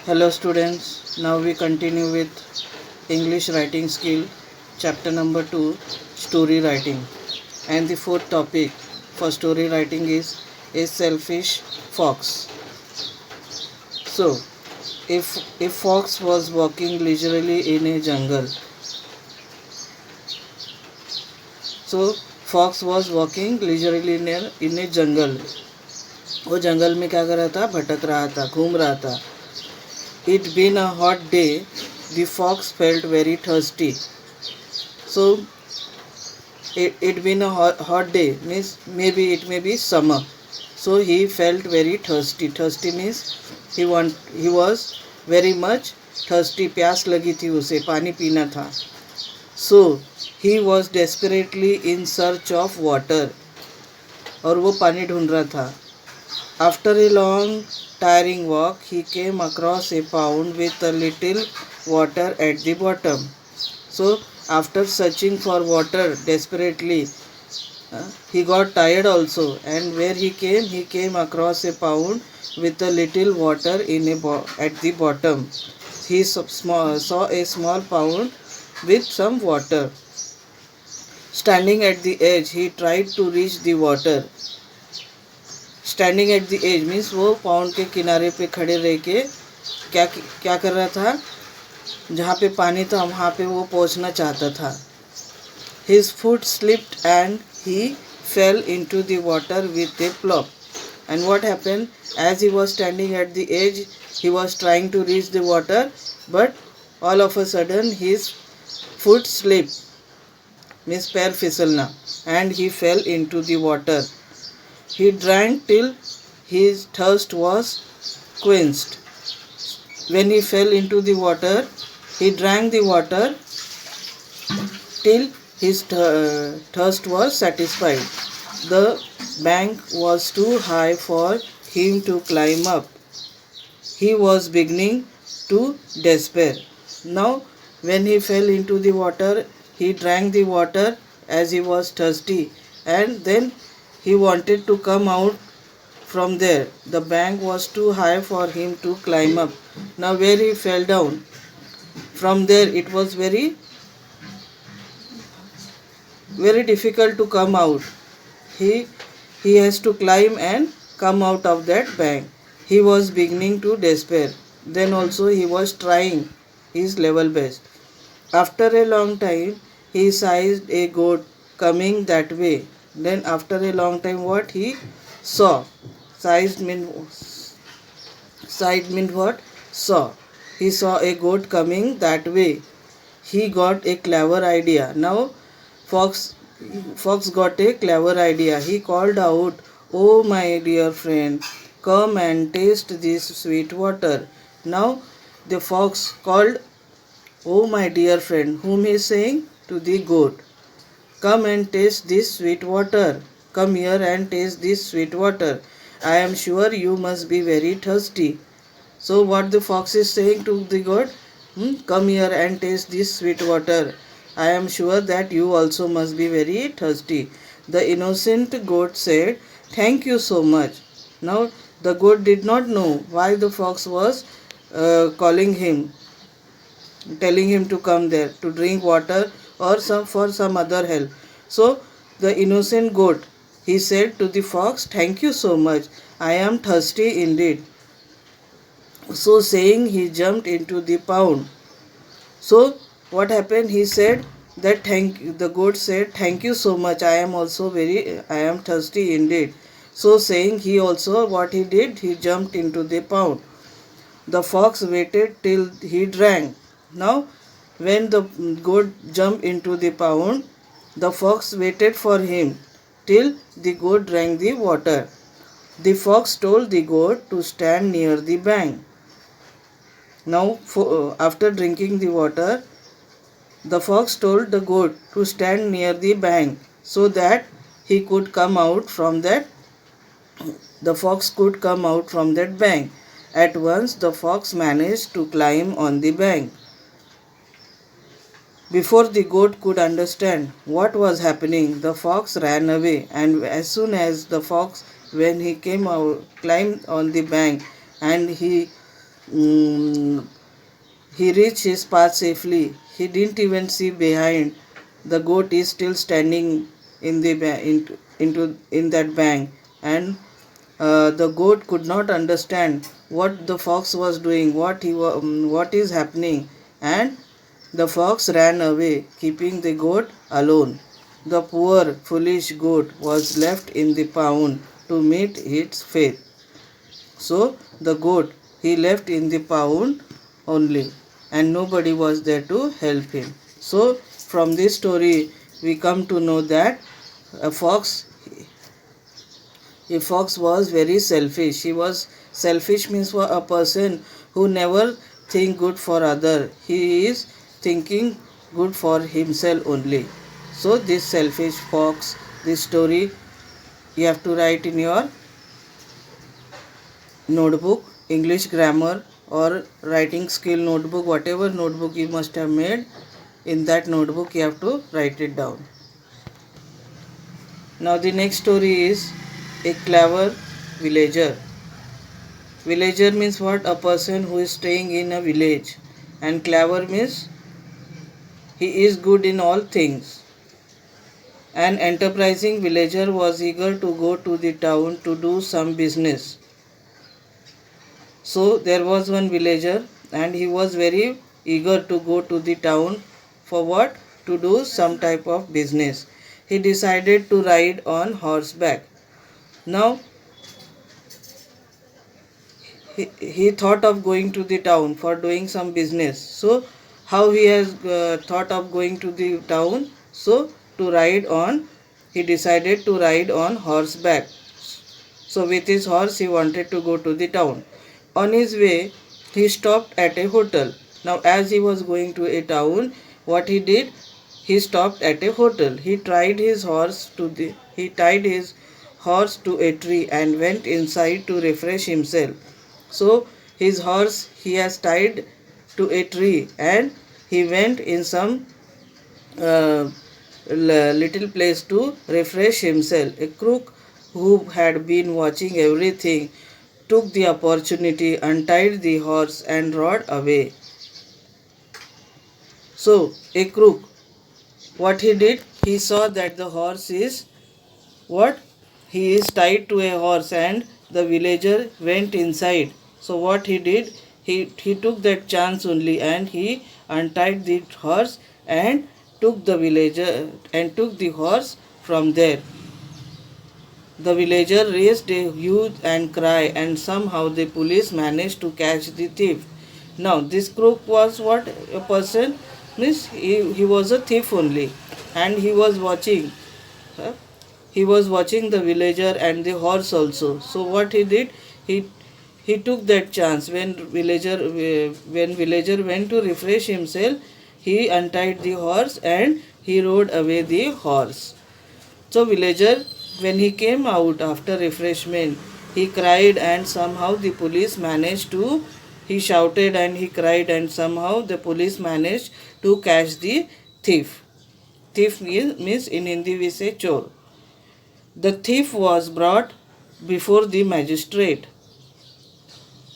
Hello students, now we continue with English writing skill, chapter number 2, story writing. And the fourth topic for story writing is a selfish fox. So, if fox was walking leisurely in a jungle, so fox was walking leisurely in a jungle. वो जंगल में क्या कर रहा था? भटक रहा था, घूम रहा था. It being a hot day, the fox felt very thirsty. So it being a hot day means maybe it may be summer. So he felt very thirsty. Thirsty means he was very much thirsty. प्यास लगी थी उसे, पानी पीना था. So he was desperately in search of water. और वो पानी ढूंढ रहा था. After a long tiring walk, he came across a pond with a little water at the bottom. So, after searching for water desperately, he got tired also, and where he came across a pond with a little water at the bottom. He saw a small pond with some water. Standing at the edge, he tried to reach the water. Standing at the edge means वो pond के किनारे पे खड़े रह के क्या क्या कर रहा था? जहाँ पे पानी था वहाँ पे वो पहुँचना चाहता था. His foot slipped and he fell into the water with a plop. And what happened? As he was standing at the edge he was trying to reach the water, but all of a sudden his foot slip means पैर फिसलना, and he fell into the water. He drank till his thirst was quenched. When he fell into the water, he drank the water till his thirst was satisfied. The bank was too high for him to climb up. He was beginning to despair. Now, when he fell into the water, he drank the water as he was thirsty, and then he wanted to come out from there. The bank was too high for him to climb up. Now where he fell down, from there it was very difficult to come out. He has to climb and come out of that bank. He was beginning to despair. Then also he was trying his level best. After a long time, he sighted a goat coming that way. Then after a long time, what he saw? Sight means what? Saw. He saw a goat coming that way. He got a clever idea. Now Fox got a clever idea. He called out, "Oh my dear friend, come and taste this sweet water." Now the fox called, "Oh my dear friend," whom he is saying? To the goat. "Come and taste this sweet water. Come here and taste this sweet water. I am sure you must be very thirsty." So what the fox is saying to the goat? Come here and taste this sweet water. I am sure that you also must be very thirsty. The innocent goat said, "Thank you so much." Now the goat did not know why the fox was calling him, telling him to come there to drink water or for some other help. So the innocent goat, he said to the fox, "Thank you so much. I am thirsty indeed." So saying, he jumped into the pond. So what happened? He said that the goat said, "Thank you so much. I am thirsty indeed." So saying, he also what he did? He jumped into the pond. The fox waited till he drank. Now, when the goat jumped into the pond, the fox waited for him till the goat drank the water. The fox told the goat to stand near the bank. Now, after drinking the water, the fox told the goat to stand near the bank so that he could come out from that. The fox could come out from that bank. At once, the fox managed to climb on the bank. Before the goat could understand what was happening, the fox ran away, and as soon as the fox, when he came out, climbed on the bank, and he mm, he reached his path safely. He didn't even see behind. The goat is still standing in the in that bank, and the goat could not understand what the fox was doing, what is happening, and the fox ran away, keeping the goat alone. The poor, foolish goat was left in the pound to meet its fate. So the goat he left in the pound only, and nobody was there to help him. So from this story we come to know that a fox was very selfish. He was selfish means for a person who never think good for other. He is thinking good for himself only. So this selfish fox, this story you have to write in your notebook, English grammar or writing skill notebook, whatever notebook you must have made. In that notebook you have to write it down. Now the next story is a clever villager. Villager means what? A person who is staying in a village. And clever means he is good in all things. An enterprising villager was eager to go to the town to do some business. So there was one villager and he was very eager to go to the town for what? To do some type of business. He decided to ride on horseback. Now he thought of going to the town for doing some business. So how he has thought of going to the town? So to ride on, he decided to ride on horseback. So with his horse he wanted to go to the town. On his way he stopped at a hotel. Now as he was going to a town, what he did? He stopped at a hotel. He tied his horse to a tree and went inside to refresh himself. So his horse he has tied to a tree and he went in some uh, little place to refresh himself. A crook who had been watching everything took the opportunity, untied the horse and rode away. So a crook, what he did? He saw that the horse is what? He is tied to a horse and the villager went inside. So what he did? He took that chance only and he untied the horse and took the villager and took the horse from there. The villager raised a hue and cry and somehow the police managed to catch the thief. Now this crook was what? A person means he was a thief only and he was watching. He was watching the villager and the horse also. So what he did? He took that chance when villager went to refresh himself. He untied the horse and he rode away the horse. So villager, when he came out after refreshment, he cried and somehow the police managed to. He shouted and he cried and somehow the police managed to catch the thief. Thief means in Hindi we say chor. The thief was brought before the magistrate.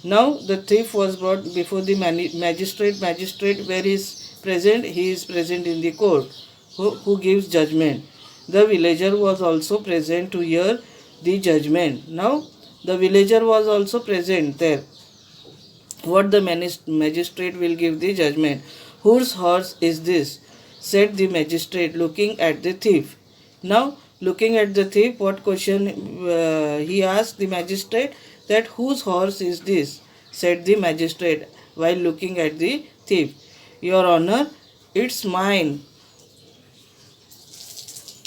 Now the thief was brought before the magistrate. Magistrate where is present? He is present in the court. Who gives judgment? The villager was also present to hear the judgment. Now the villager was also present there. What the magistrate will give the judgment. Whose horse is this? Said the magistrate, looking at the thief. Now looking at the thief, what question he asked the magistrate? That whose horse is this? Said the magistrate while looking at the thief. Your honor, it's mine.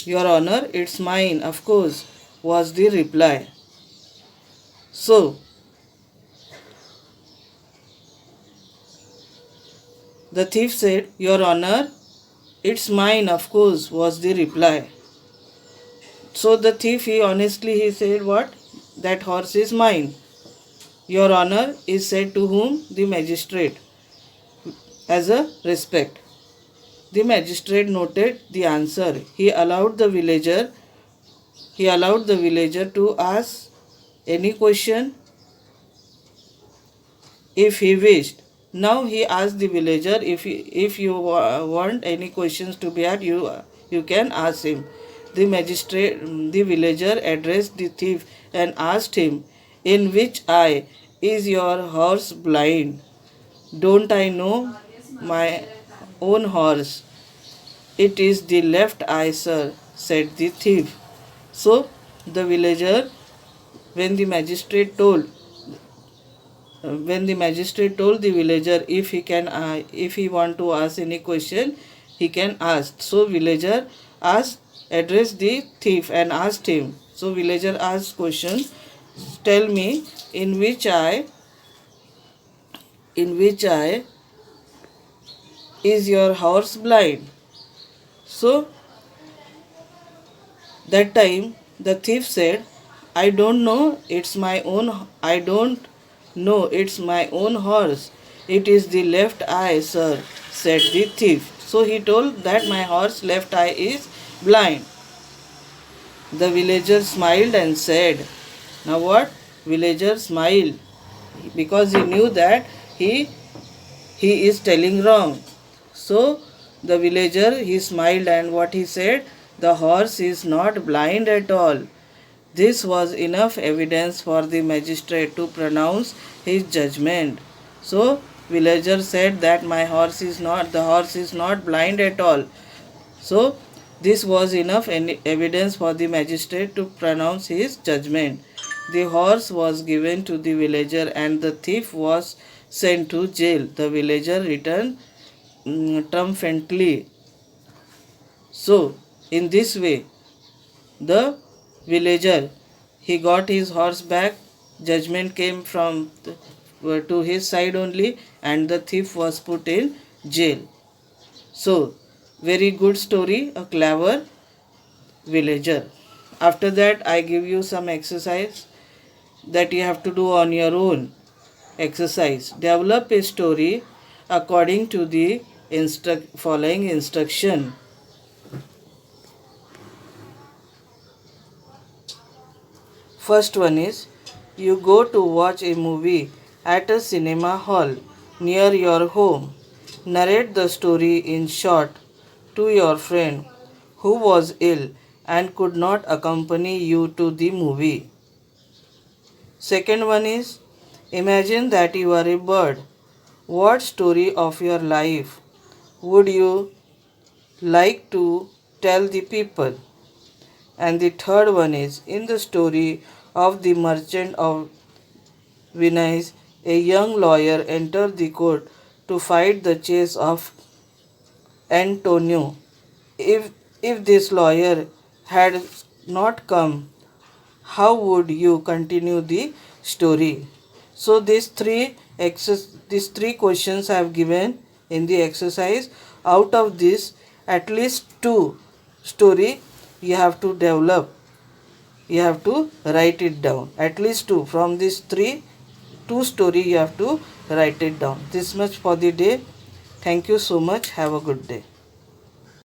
Your honor, it's mine, of course, was the reply. So the thief said, Your honor, it's mine, of course, was the reply. So the thief, he said, what? That horse is mine. Your honor is said to whom? The magistrate, as a respect. The magistrate noted the answer. He allowed the villager to ask any question. if he wished. Now he asked the villager, if you want any questions to be asked, you can ask him. The villager addressed the thief and asked him, in which eye is your horse blind? Don't I know my own horse? It is the left eye, sir, said the thief. So the villager, when the magistrate told when the magistrate told the villager, if he want to ask any question, he can ask. So villager addressed the thief and asked him. So villager asked question, tell me, in which eye is your horse blind? So that time the thief said, I don't know, it's my own horse. It is the left eye, sir, said the thief. So he told that my horse left eye is blind. The villager smiled and said, now what? Villager smiled because he knew that he is telling wrong. So the villager, he smiled, and what he said, the horse is not blind at all. This was enough evidence for the magistrate to pronounce his judgment. So villager said that the horse is not blind at all. So this was enough evidence for the magistrate to pronounce his judgment. The horse was given to the villager and the thief was sent to jail. The villager returned triumphantly. So in this way, the villager, he got his horse back. Judgment came to his side only, and the thief was put in jail. So very good story, a clever villager. After that, I give you some exercise that you have to do on your own. Exercise: develop a story according to the following instruction. First one is, you go to watch a movie at a cinema hall near your home. Narrate the story in short to your friend who was ill and could not accompany you to the movie. Second one is, imagine that you are a bird. What story of your life would you like to tell the people? And the third one is, in the story of the merchant of Venice, a young lawyer entered the court to fight the case of Antonio. If this lawyer had not come, how would you continue the story? So these three questions I have given in the exercise. Out of this, at least two story you have to develop. You have to write it down. At least two. From these two story you have to write it down. This much for the day. Thank you so much. Have a good day.